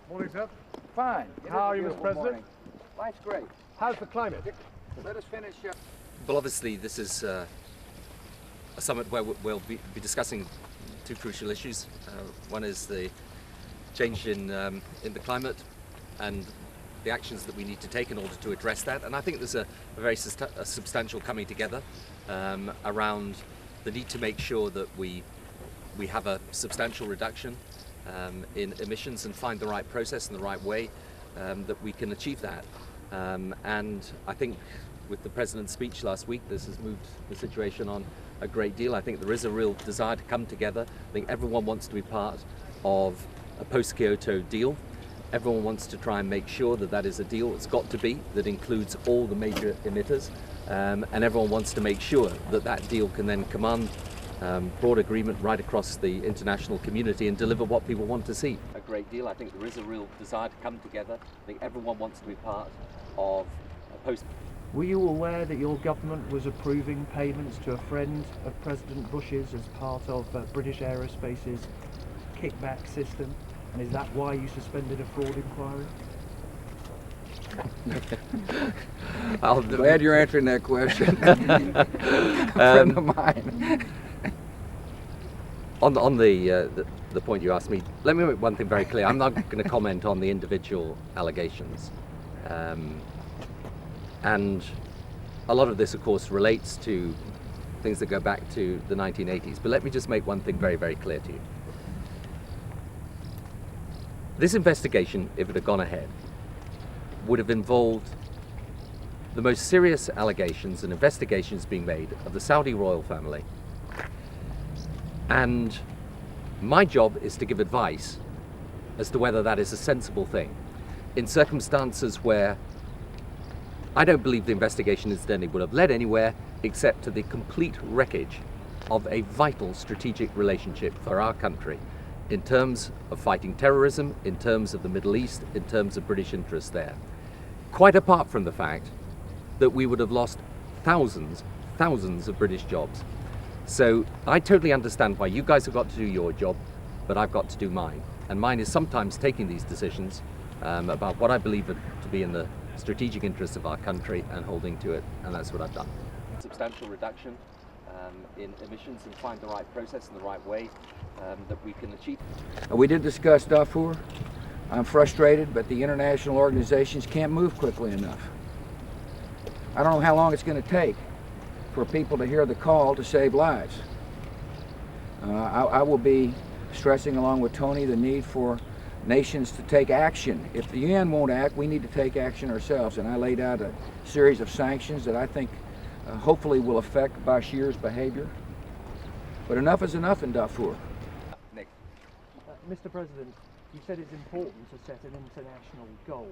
Morning, sir. Fine. How are you, Mr. President? Life's great. How's the climate? Let us finish. Well, obviously, this is a summit where we'll be discussing two crucial issues. One is the change in the climate and the actions that we need to take in order to address that. And I think there's a very substantial coming together around the need to make sure that we have a substantial reduction in emissions and find the right process and the right way that we can achieve that. And I think with the President's speech last week, this has moved the situation on a great deal. I think there is a real desire to come together. I think everyone wants to be part of a post-Kyoto deal. Everyone wants to try and make sure that that is a deal that's got to be, that includes all the major emitters. And everyone wants to make sure that that deal can then command broad agreement right across the international community and deliver what people want to see. A great deal. I think there is a real desire to come together. I think everyone wants to be part of a post. Were you aware that your government was approving payments to a friend of President Bush's as part of British Aerospace's kickback system? And is that why you suspended a fraud inquiry? I'm glad you're answering that question. A friend of mine. On the point you asked me, let me make one thing very clear. I'm not going to comment on the individual allegations. And a lot of this, of course, relates to things that go back to the 1980s. But let me just make one thing very, very clear to you. This investigation, if it had gone ahead, would have involved the most serious allegations and investigations being made of the Saudi royal family. And my job is to give advice as to whether that is a sensible thing in circumstances where I don't believe the investigation incidentally would have led anywhere except to the complete wreckage of a vital strategic relationship for our country in terms of fighting terrorism, in terms of the Middle East, in terms of British interests there. Quite apart from the fact that we would have lost thousands of British jobs. So I totally understand why you guys have got to do your job, but I've got to do mine. And mine is sometimes taking these decisions about what I believe to be in the strategic interests of our country and holding to it, and that's what I've done. Substantial reduction in emissions and find the right process and the right way that we can achieve. We did discuss Darfur. I'm frustrated, but the international organizations can't move quickly enough. I don't know how long it's going to take for people to hear the call to save lives. I will be stressing along with Tony the need for nations to take action. If the UN won't act, we need to take action ourselves, and I laid out a series of sanctions that I think hopefully will affect Bashir's behavior. But enough is enough in Darfur. Nick. Mr. President, you said it's important to set an international goal.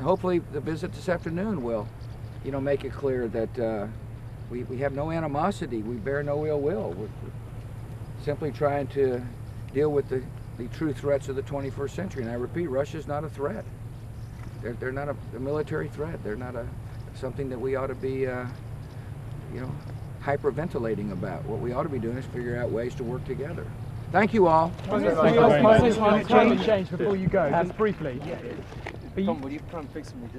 Hopefully the visit this afternoon will, make it clear that we have no animosity, we bear no ill will. We're simply trying to deal with the true threats of the 21st century. And I repeat, Russia's not a threat. They're not a military threat. They're not something that we ought to be, hyperventilating about. What we ought to be doing is figure out ways to work together. Thank you all. Change before you go, just briefly. Tom, will you try and fix me?